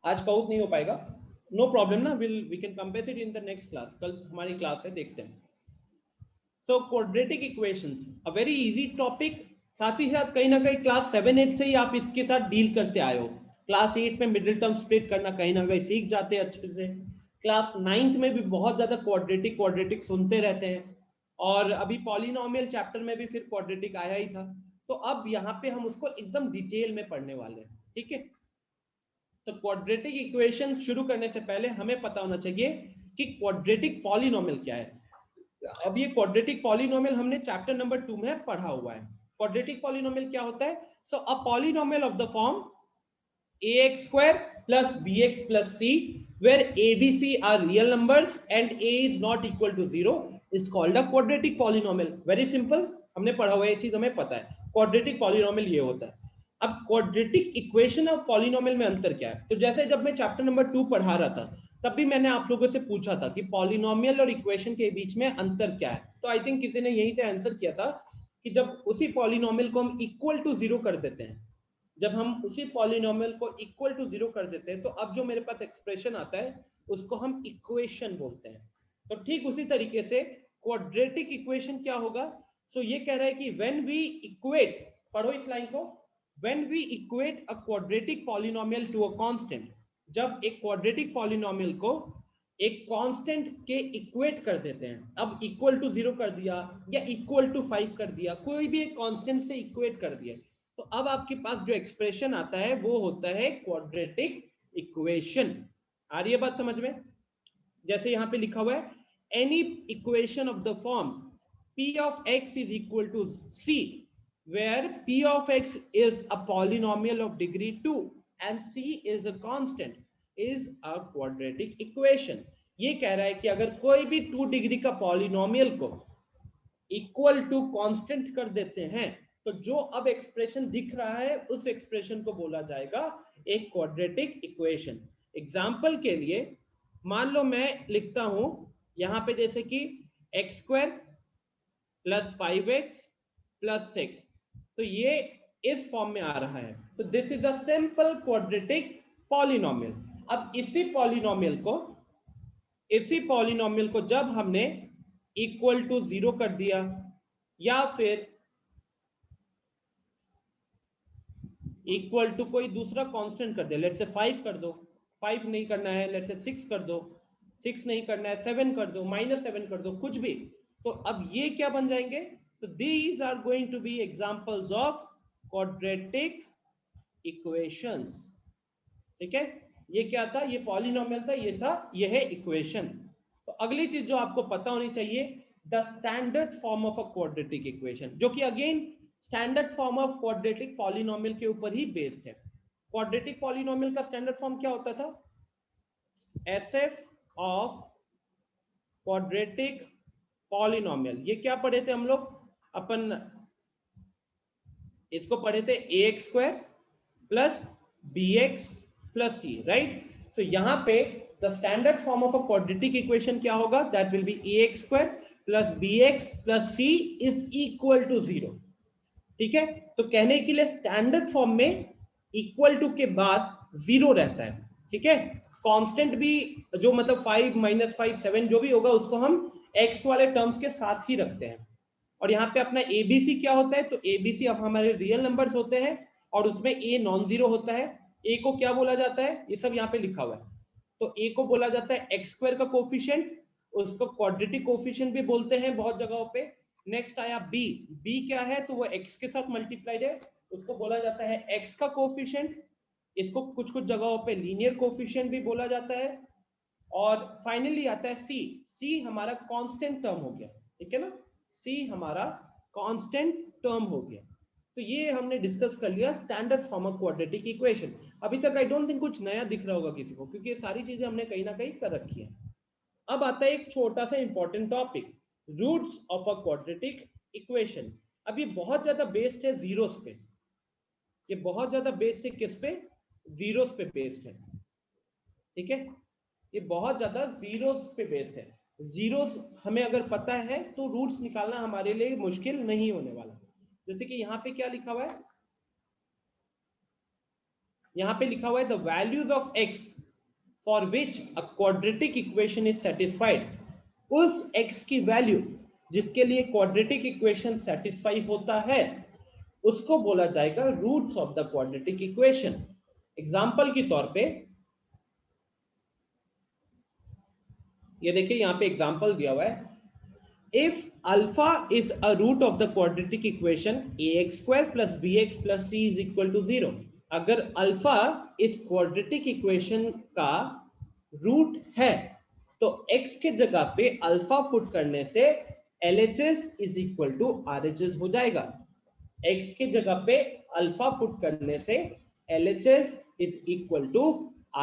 आज काउंट नहीं हो पाएगा, नो प्रॉब्लम ना, we can compensate in the next class, कल हमारी क्लास है, देखते हैं। So quadratic equations a very easy topic, साथ ही साथ कहीं ना कहीं क्लास 7-8 से ही आप इसके साथ डील करते आए हो। क्लास 8 में मिडिल टर्म स्प्लिट करना कहीं ना कहीं सीख जाते हैं अच्छे से। क्लास 9th में भी बहुत ज्यादा क्वाड्रेटिक सुनते रहते हैं, और अभी पॉलिनोमियल चैप्टर में भी फिर क्वाड्रेटिक आया ही था। तो अब यहाँ पे हम उसको एकदम डिटेल में पढ़ने वाले हैं, ठीक है। तो क्वाड्रेटिक इक्वेशन शुरू करने से पहले हमें पता होना चाहिए कि क्वाड्रेटिक पॉलिनोमियल क्या है। अब ये क्वाड्रेटिक पॉलिनोमियल हमने चैप्टर नंबर 2 में पढ़ा हुआ है। क्वाड्रेटिक पॉलिनोमियल क्या होता है? So a polynomial of the form ax square plus bx plus c where a b c are real numbers and a is not equal to 0 is called a quadratic polynomial. Very simple, हमने पढ़ा हुआ है, ये चीज हमें पता है। Quadratic polynomial ये होता है। अब क्वाड्रेटिक इक्वेशन और पॉलिनोमियल में अंतर क्या है? तो जैसे जब मैं चैप्टर नंबर 2 पढ़ा रहा था, तब भी मैंने आप लोगों से पूछा था कि पॉलिनोमियल और इक्वेशन के बीच में अंतर क्या है। तो आई थिंक किसी ने यहीं से आंसर किया था कि जब उसी पॉलिनोमियल को हम इक्वल टू 0 कर देते हैं, जब हम उसी पॉलिनोमियल को इक्वल टू 0 कर देते हैं, तो अब जो मेरे पास एक्सप्रेशन आता है उसको हम इक्वेशन बोलते हैं। तो ठीक उसी तरीके से क्वाड्रेटिक इक्वेशन क्या होगा? सो ये कह रहा है कि व्हेन वी इक्वेट, पढ़ो इस लाइन को, when we equate a quadratic polynomial to a constant, जब एक क्वाड्रेटिक पॉलिनोमियल को एक कांस्टेंट के इक्वेट कर देते हैं, अब इक्वल टू 0 कर दिया या इक्वल टू 5 कर दिया, कोई भी एक कांस्टेंट से इक्वेट कर दिया, तो अब आपके पास जो एक्सप्रेशन आता है वो होता है क्वाड्रेटिक इक्वेशन। आ रही है बात समझ में? जैसे यहां पे लिखा हुआ है, any equation of the form p of x is equal to c where p of x is a polynomial of degree 2 and c is a constant is a quadratic equation. ये कह रहा है कि अगर कोई भी 2 डिग्री का polynomial को इक्वल टू कांस्टेंट कर देते हैं, तो जो अब एक्सप्रेशन दिख रहा है उस एक्सप्रेशन को बोला जाएगा एक क्वाड्रेटिक इक्वेशन। एग्जांपल के लिए मान लो मैं लिखता हूं यहां पे जैसे कि x square plus 5x plus 6, तो ये इस फॉर्म में आ रहा है, तो this is a simple quadratic polynomial. अब इसी पॉलिनोमियल को जब हमने इक्वल टू 0 कर दिया या फिर इक्वल टू कोई दूसरा कांस्टेंट कर दिया, लेट्स से 5 कर दो, 5 नहीं करना है, लेट्स से 6 कर दो, 6 नहीं करना है, 7 कर दो, -7 कर दो, कुछ भी, तो अब ये क्या बन जाएंगे? तो these are going to be examples of quadratic equations. ठीक है, ये क्या था? ये पॉलिनोमियल था, ये था, ये है इक्वेशन। तो अगली चीज जो आपको पता होनी चाहिए, the standard form of a quadratic equation, जो कि again standard form of quadratic polynomial के ऊपर ही बेस्ड है। क्वाड्रेटिक पॉलिनोमियल का स्टैंडर्ड फॉर्म क्या होता था? SF of quadratic polynomial. ये क्या पढ़े थे हम लोग? अपन इसको पढ़े थे ax square plus bx plus c, right? तो यहां पे the standard form of a quadratic equation क्या होगा? That will be ax square plus bx plus c is equal to 0। ठीक है, तो कहने के लिए स्टैंडर्ड फॉर्म में इक्वल टू के बाद 0 रहता है। ठीक है, कांस्टेंट भी जो मतलब 5 -5 7 जो भी होगा उसको हम x वाले टर्म्स के साथ ही रखते हैं। और यहाँ पे अपना एबीसी क्या होता है? तो एबीसी अब हमारे रियल नंबर्स होते हैं और उसमें ए नॉन जीरो होता है। ए को क्या बोला जाता है? ये सब यहाँ पे लिखा हुआ है। तो ए को बोला जाता है एक्स स्क्वायर का कोफिशिएंट, उसको क्वाड्रेटिक कोफिशिएंट भी बोलते हैं बहुत जगहों पे। नेक्स्ट आया बी, बी क्या है? तो वो एक्स के साथ मल्टीप्लाइड है, उसको बोला जाता है एक्स का कोफिशिएंट। इसको कुछ कुछ जगहों पे लीनियर कोफिशिएंट भी बोला जाता है। और फाइनली आता है सी, सी हमारा कांस्टेंट टर्म हो गया, ठीक है ना, सी हमारा कांस्टेंट टर्म हो गया। तो ये हमने डिस्कस कर लिया standard form of quadratic equation. अभी तक आई डोंट थिंक कुछ नया दिख रहा होगा किसी को, क्योंकि ये सारी चीजें हमने कहीं ना कहीं कर रखी है। अब आता है एक छोटा सा important topic, roots of a quadratic equation. अब ये बहुत ज्यादा बेस्ड है जीरोस पे, ये बहुत ज्यादा बेस्ड है किस पे? जीरोस पे बेस्ड है। ठीक है, ये बहुत ज्यादा जीरोस पे बेस्ड है। जीरोस हमें अगर पता है तो रूट्स निकालना हमारे लिए मुश्किल नहीं होने वाला। जैसे कि यहाँ पे क्या लिखा हुआ है? यहाँ पे लिखा हुआ है the values of x for which a quadratic equation is satisfied. उस x की वैल्यू जिसके लिए क्वाड्रेटिक इक्वेशन सेटिस्फाई होता है उसको बोला जाएगा roots of the quadratic equation. Example के तौर पे ये देखिए यहाँ पे एग्जाम्पल दिया हुआ है, if alpha is a root of the quadratic equation ax square plus bx plus c is equal to 0। अगर अल्फा इस क्वाड्रेटिक इक्वेशन का रूट है तो x के जगह पे अल्फा पुट करने से LHS is equal to RHS हो जाएगा। x के जगह पे अल्फा पुट करने से LHS is equal to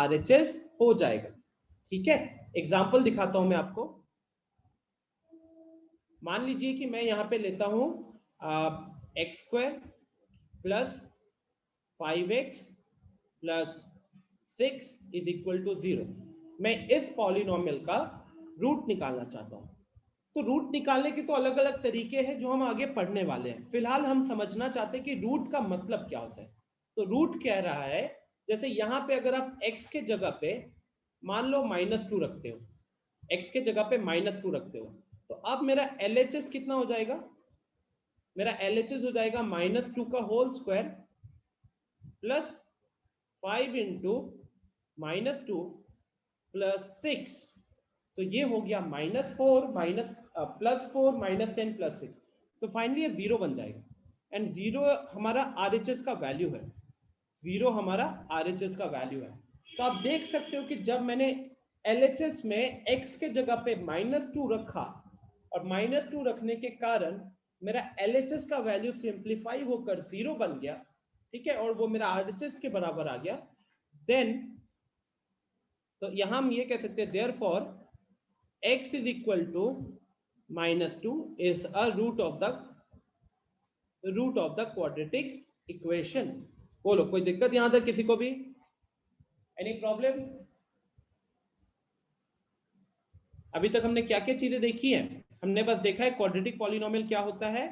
RHS हो जाएगा। ठीक है, एग्जाम्पल दिखाता हूं मैं आपको। मान लीजिए कि मैं यहां पे लेता हूं x square plus 5x plus 6 is equal to 0। मैं इस पॉलिनोमियल का रूट निकालना चाहता हूं। तो रूट निकालने के तो अलग अलग तरीके हैं जो हम आगे पढ़ने वाले हैं। फिलहाल हम समझना चाहते हैं कि रूट का मतलब क्या होता है। तो रूट कह रहा है, जैसे यहां पे अगर आप x के जगह पे मान लो -2 रखते हो, x के जगह पे -2 रखते हो, तो अब मेरा LHS कितना हो जाएगा? मेरा LHS हो जाएगा -2 का whole square plus 5 into -2 plus 6। तो ये हो गया -4 +4 -10 प्लस 6। तो फाइनली ये 0 बन जाएगा। एंड 0 हमारा RHS का वैल्यू है। 0 हमारा RHS का वैल्यू है। तो आप देख सकते हो कि जब मैंने LHS में x के जगह पे -2 रखा और -2 रखने के कारण मेरा LHS का वैल्यू सिंप्लीफाई होकर 0 बन गया, ठीक है, और वो मेरा RHS के बराबर आ गया। देन तो यहां हम ये कह सकते हैं therefore x is equal to -2 is a root of the quadratic equation. बोलो, कोई दिक्कत यहां तक किसी को भी? Any problem? अभी तक हमने क्या क्या चीजें देखी हैं? हमने बस देखा है क्वाड्रेटिक पॉलिनोमियल क्या होता है,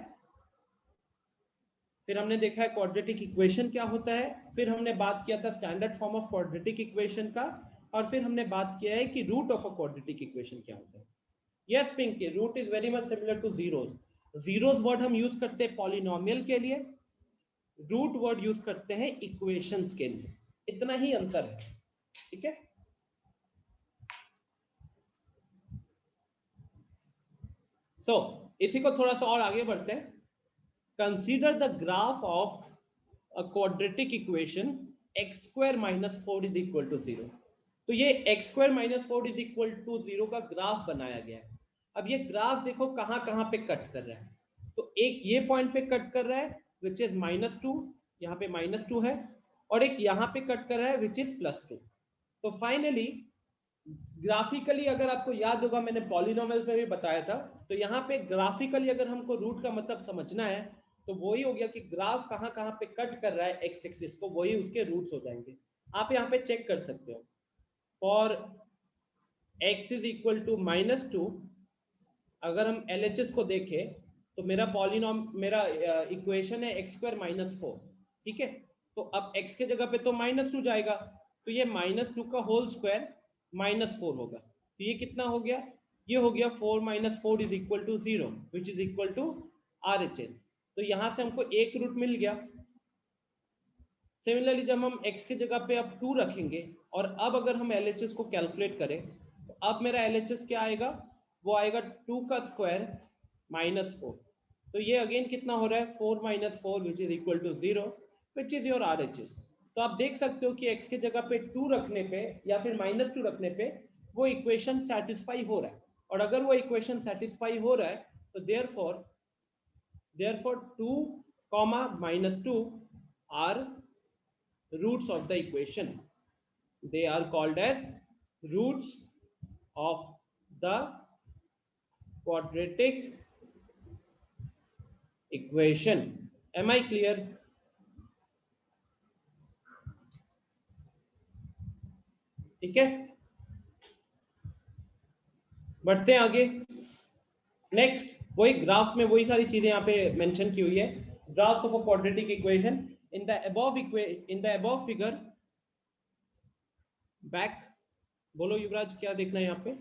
फिर हमने देखा है क्वाड्रेटिक इक्वेशन क्या होता है, फिर हमने बात किया था standard form of quadratic equation का, और फिर हमने बात किया है कि root of a quadratic equation क्या होता है। Yes Pinky, root is very much similar to zeros. Zeros word हम यूज करते हैं पॉलिनोमियल के लिए, रूट वर्ड यूज करते हैं इक्वेशंस के लिए। इतना ही अंतर है, ठीक है। सो इसी को थोड़ा सा और आगे बढ़ते हैं। Consider the graph of a quadratic equation x square -4 is equal to 0। तो ये x square -4 is equal to 0 का ग्राफ बनाया गया है। अब ये ग्राफ देखो कहां कहां पे कट कर रहा है। तो एक ये पॉइंट पे कट कर रहा है विच इज -2, यहाँ पे -2 है, और एक यहाँ पे कट कर रहा है विच इज +2। तो फाइनली ग्राफिकली अगर आपको याद होगा, मैंने पॉलिनोमियल्स में भी बताया था, तो यहाँ पे ग्राफिकली अगर हमको रूट का मतलब समझना है तो वही हो गया कि ग्राफ कहाँ कहाँ पे कट कर रहा है एक्स एक्सिस को, वही उसके रूट्स हो जाएंगे। आप यहाँ पे चेक कर सकते हो। For x is equal to -2, अगर हम LHS को देखें तो मेरा इक्वेशन है x स्क्वायर -4, ठीक है। तो अब x के जगह पे तो -2 जाएगा, तो ये -2 का होल स्क्वायर -4 होगा। तो ये कितना हो गया? ये हो गया 4 - 4 is equal to 0 which is equal to RHS। तो यहां से हमको एक रूट मिल गया। सिमिलरली जब हम x के जगह पे अब 2 रखेंगे और अब अगर हम LHS को कैलकुलेट करें तो अब मेरा LHS क्या आएगा? वो आएगा 2 का स्क्वायर -4। तो ये अगेन कितना हो रहा है? 4 - 4 which is equal to 0 which is your RHS। तो आप देख सकते हो कि x के जगह पे 2 रखने पे या फिर -2 रखने पे वो इक्वेशन सेटिस्फाई हो रहा है, और अगर वो इक्वेशन सेटिस्फाई हो रहा है तो therefore 2, -2 are roots of the equation. They are called as roots of the quadratic equation. Am I clear? ठीक है, बढ़ते हैं आगे। नेक्स्ट, वही ग्राफ में वही सारी चीजें यहाँ पे मेंशन की हुई है। Graphs of a quadratic equation in the above figure back, बोलो युवराज क्या देखना है यहाँ पे?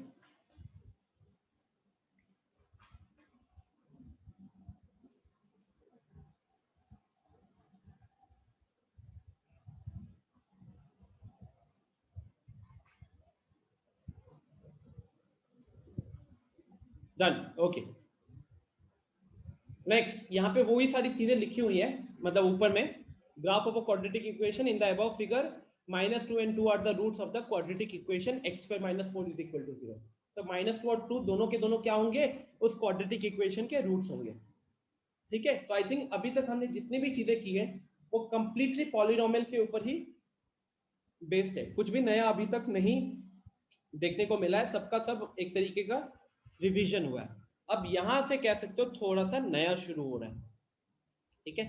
Done, okay. नेक्स्ट, यहाँ पे वही सारी चीजें लिखी हुई है, मतलब ऊपर में graph of a quadratic equation in the above figure -2 and 2 are the roots of the quadratic equation x² - 4 is equal to 0। तो -2 और 2 दोनों के दोनों क्या होंगे? उस क्वाड्रेटिक इक्वेशन के रूट्स होंगे। ठीक है, तो आई थिंक अभी तक हमने जितनी भी चीजें की है वो कंप्लीटली पॉलिनोमियल के ऊपर ही बेस्ड है, कुछ भी नया अभी तक नहीं देखने को मिला है, सबका सब एक तरीके का रिवीजन हुआ है। अब यहां से कह सकते हो थोड़ा सा नया शुरू हो रहा है। ठीक है,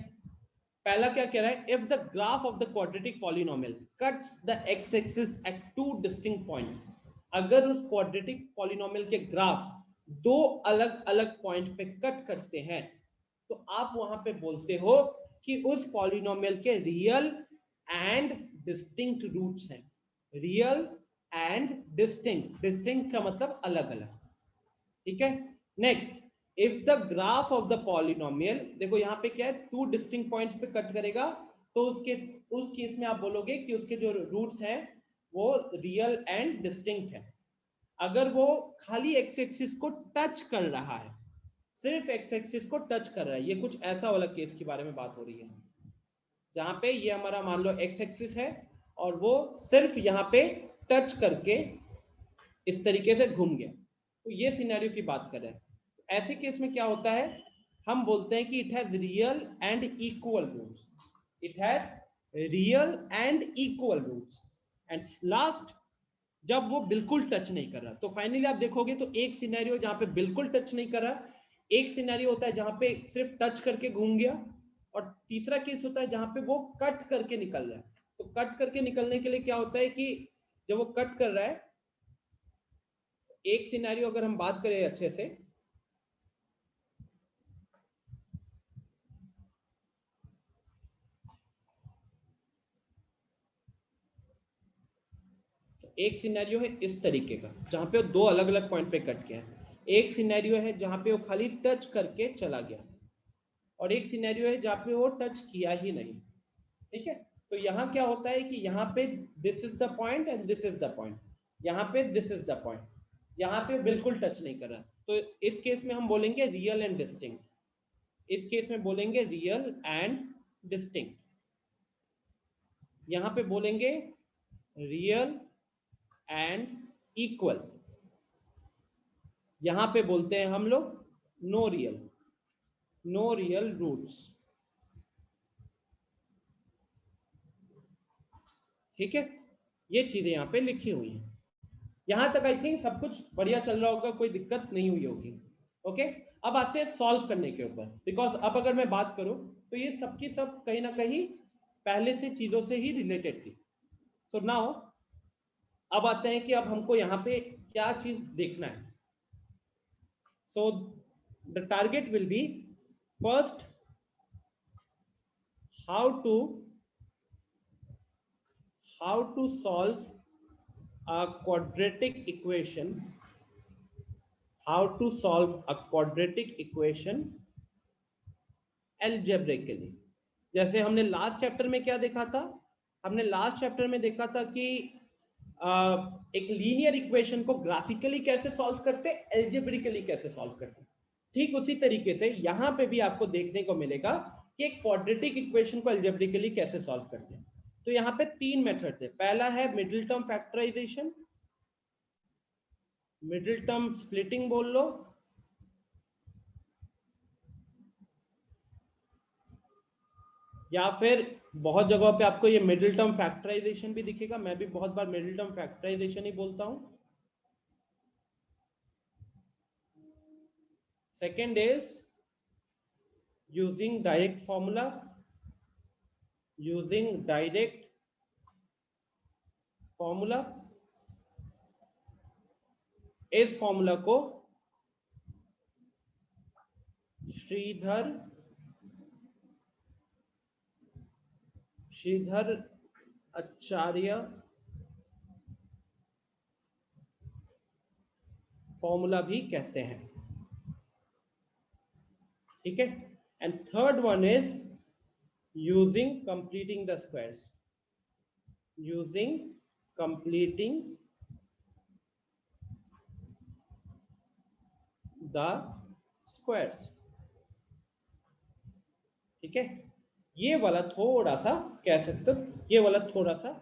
पहला क्या कह रहा है? If the graph of the quadratic polynomial cuts the x axis at two distinct points, अगर उस क्वाड्रेटिक पॉलिनोमियल के ग्राफ दो अलग अलग पॉइंट पे कट करते हैं तो आप वहां पे बोलते हो कि उस पॉलिनोमियल के रियल एंड डिस्टिंक्ट रूट्स हैं। रियल एंड डिस्टिंक्ट, डिस्टिंक्ट का मतलब अलग अलग। ठीक है, next, if the graph of the polynomial, देखो यहाँ पे क्या है, टू डिस्टिंक्ट पॉइंट्स पे कट करेगा तो उस केस में आप बोलोगे कि उसके जो रूट्स हैं वो रियल एंड डिस्टिंक्ट है। अगर वो खाली एक्स एक्सिस को टच कर रहा है, सिर्फ एक्स एक्सिस को टच कर रहा है, ये कुछ ऐसा वाला केस के बारे में बात हो रही है जहां पे ये हमारा मान लो एक्स एक्सिस है और वो सिर्फ यहाँ पे टच करके इस तरीके से घूम गया, तो ये सिनेरियो की बात कर रहे हैं। ऐसे केस में क्या होता है, हम बोलते हैं कि it has real and equal roots, it has real and equal roots. And last, जब वो बिल्कुल टच नहीं कर रहा, तो फाइनली आप देखोगे तो एक सिनेरियो जहां पे बिल्कुल टच नहीं कर रहा, एक सिनेरियो होता है जहां पे सिर्फ टच करके घूम गया, और तीसरा केस होता है जहां पे वो कट करके निकल रहा है। तो कट करके निकलने के लिए क्या होता है कि जब वो कट कर रहा है, एक सिनेरियो अगर हम बात करें अच्छे से, एक सिनेरियो है इस तरीके का जहां पे दो अलग अलग पॉइंट पे कट किया है, एक सिनेरियो है जहां पे वो खाली टच करके चला गया, और एक सिनेरियो है जहां पे वो टच किया ही नहीं। ठीक है, तो यहाँ क्या होता है कि यहाँ पे this is the point and this is the point, यहाँ पे दिस इज द पॉइंट, यहाँ पे बिल्कुल टच नहीं कर रहा, तो इस केस में हम बोलेंगे रियल एंड डिस्टिंक्ट, इस केस में बोलेंगे रियल एंड डिस्टिंक्ट, यहाँ पे बोलेंगे रियल एंड इक्वल, यहां पे बोलते हैं हम लोग no real, no real roots. ठीक है, ये चीजें यहाँ पे लिखी हुई हैं। यहां तक आई थिंक सब कुछ बढ़िया चल रहा होगा, कोई दिक्कत नहीं हुई होगी। ओके, अब आते हैं सॉल्व करने के ऊपर, बिकॉज अब अगर मैं बात करूं तो ये सबकी सब कहीं ना कहीं पहले से चीजों से ही रिलेटेड थी। सो नाउ अब आते हैं कि अब हमको यहाँ पे क्या चीज देखना है। So the target will be first how to solve a quadratic equation, how to solve a quadratic equation algebraically। जैसे हमने लास्ट चैप्टर में क्या देखा था, हमने लास्ट चैप्टर में देखा था कि एक लीनियर इक्वेशन को ग्राफिकली कैसे सॉल्व करते, एल्जेब्रिकली कैसे सॉल्व करते। ठीक उसी तरीके से यहां पे भी आपको देखने को मिलेगा कि एक क्वाड्रेटिक इक्वेशन को एल्जेब्रिकली कैसे सॉल्व करते हैं। तो यहाँ पे तीन मेथड्स है, पहला है middle term factorisation, middle term splitting बोल लो, या फिर बहुत जगहों पे आपको ये मिडिल टर्म फैक्टराइजेशन भी दिखेगा, मैं भी बहुत बार मिडिल टर्म फैक्टराइजेशन ही बोलता हूं। Second is using direct formula, using direct formula, इस फॉर्मूला को श्रीधर आचार्य फॉर्मूला भी कहते हैं, ठीक है। And third one is using completing the squares, using completing the squares, ठीक है। ये वाला थोड़ा सा कह सकते हो, ये वाला थोड़ा सा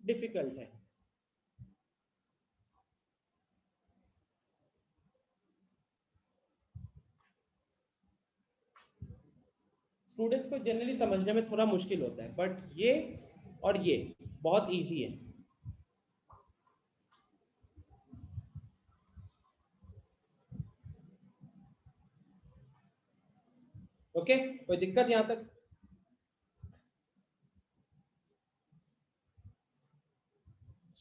डिफिकल्ट है। स्टूडेंट्स को जनरली समझने में थोड़ा मुश्किल होता है, बट ये और ये बहुत इजी है। ओके, कोई दिक्कत यहां तक?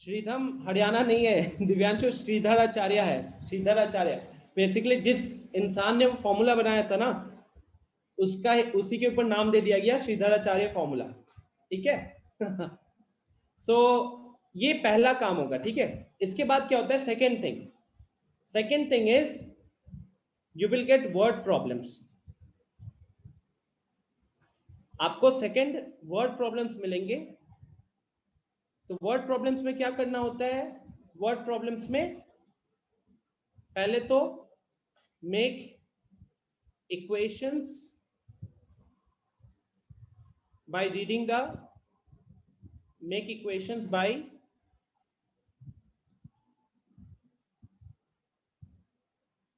श्रीधम हरियाणा नहीं है दिव्यांशु, श्रीधर आचार्य है, श्रीधर आचार्य। बेसिकली जिस इंसान ने वो फॉर्मूला बनाया था ना, उसका उसी के ऊपर नाम दे दिया गया श्रीधर आचार्य फॉर्मूला, ठीक है। सो ये पहला काम होगा, ठीक है। इसके बाद क्या होता है, second thing is you will get word problems. आपको सेकेंड वर्ड प्रॉब्लम्स मिलेंगे। तो वर्ड प्रॉब्लम्स में क्या करना होता है, वर्ड प्रॉब्लम्स में पहले तो make equations by reading the make equations by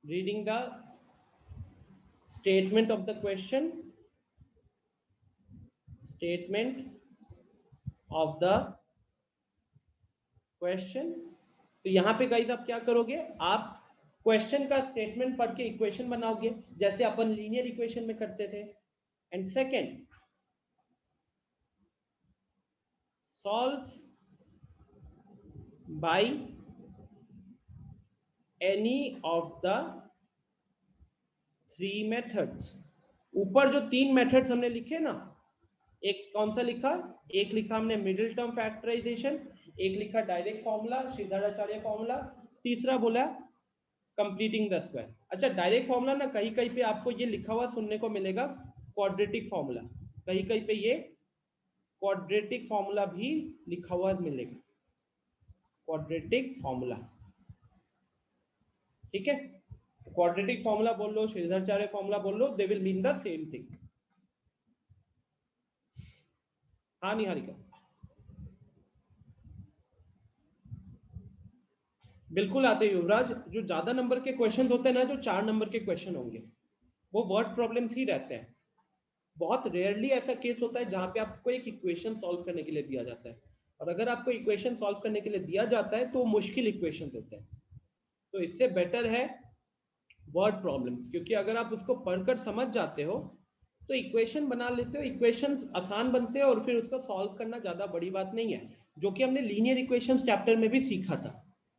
reading the statement of the question, statement of the question। तो यहां पे गाइस आप क्या करोगे, आप क्वेश्चन का स्टेटमेंट पढ़ के इक्वेशन बनाओगे, जैसे अपन लीनियर इक्वेशन में करते थे। And second, solve by any of the three methods. ऊपर जो तीन मेथड्स हमने लिखे ना, एक कौन सा लिखा, एक लिखा हमने मिडिल टर्म फैक्टराइजेशन, एक लिखा डायरेक्ट फॉर्मूला श्रीधराचार्य फॉर्मूला, तीसरा बोला कंप्लीटिंग द स्क्वायर। अच्छा, डायरेक्ट फॉर्मूला ना कहीं कहीं पे आपको ये लिखा हुआ सुनने को मिलेगा क्वाड्रेटिक फॉर्मूला, कहीं कहीं पे ये क्वाड्रेटिक फॉर्मूला भी लिखा हुआ मिलेगा, क्वाड्रेटिक फॉर्मूला, ठीक है। क्वाड्रेटिक फॉर्मूला बोल लो, श्रीधराचार्य फॉर्मूला बोल लो, they will mean the same thing. हाँ निहारिका, बिल्कुल आते हैं युवराज। जो ज्यादा नंबर के क्वेश्चन होते हैं ना, जो 4 नंबर के क्वेश्चन होंगे, वो वर्ड प्रॉब्लम्स ही रहते हैं। बहुत रेयरली ऐसा केस होता है जहां पे आपको एक इक्वेशन सॉल्व करने के लिए दिया जाता है, और अगर आपको इक्वेशन सॉल्व करने के लिए दिया जाता है तो मुश्किल इक्वेशन होते हैं। तो इससे बेटर है वर्ड प्रॉब्लम्स, क्योंकि अगर आप उसको पढ़कर समझ जाते हो तो इक्वेशन बना लेते हो, इक्वेशंस आसान बनते हैं, और फिर उसका सॉल्व करना ज्यादा बड़ी बात नहीं है, जो कि हमने लीनियर इक्वेशंस चैप्टर में भी सीखा था।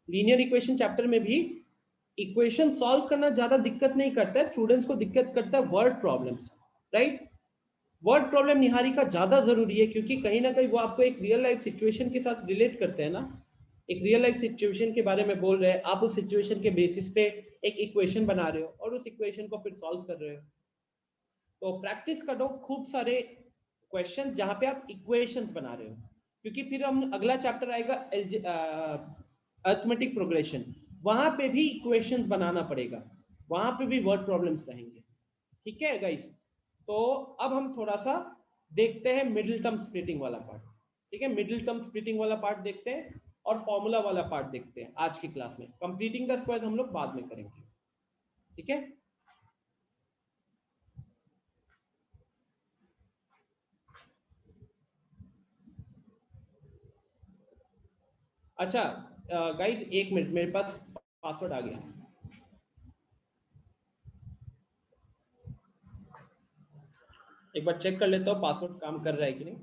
लीनियर इक्वेशन चैप्टर में भी इक्वेशन सॉल्व करना ज्यादा दिक्कत नहीं करता है, स्टूडेंट्स को दिक्कत करता है word problems, right. Word problem Niharika ज्यादा जरूरी है, क्योंकि कहीं ना कहीं वो आपको एक रियल लाइफ सिचुएशन के साथ रिलेट करते हैं ना, एक रियल लाइफ सिचुएशन के बारे में बोल रहे हैं, आप उस सिचुएशन के बेसिस पे एक इक्वेशन बना रहे हो और उस इक्वेशन को फिर सॉल्व कर रहे हो। तो प्रैक्टिस करो खूब सारे क्वेश्चन जहां पे आप इक्वेशंस बना रहे हो, क्योंकि फिर हम अगला चैप्टर आएगा अरिथमेटिक प्रोग्रेशन, वहां पे भी इक्वेशंस बनाना पड़ेगा, वहां पे भी वर्ड प्रॉब्लम्स रहेंगे, ठीक है गाइस। तो अब हम थोड़ा सा देखते हैं मिडिल टर्म स्प्लिटिंग वाला पार्ट, ठीक है। मिडिल टर्म स्प्लिटिंग वाला पार्ट देखते हैं और फॉर्मूला वाला पार्ट देखते हैं आज की क्लास में। कंप्लीटिंग द स्क्वायर्स हम लोग बाद में करेंगे, ठीक है। अच्छा गाइस, एक मिनट, मेरे पास पासवर्ड आ गया, एक बार चेक कर लेता हूँ पासवर्ड काम कर रहा है कि नहीं।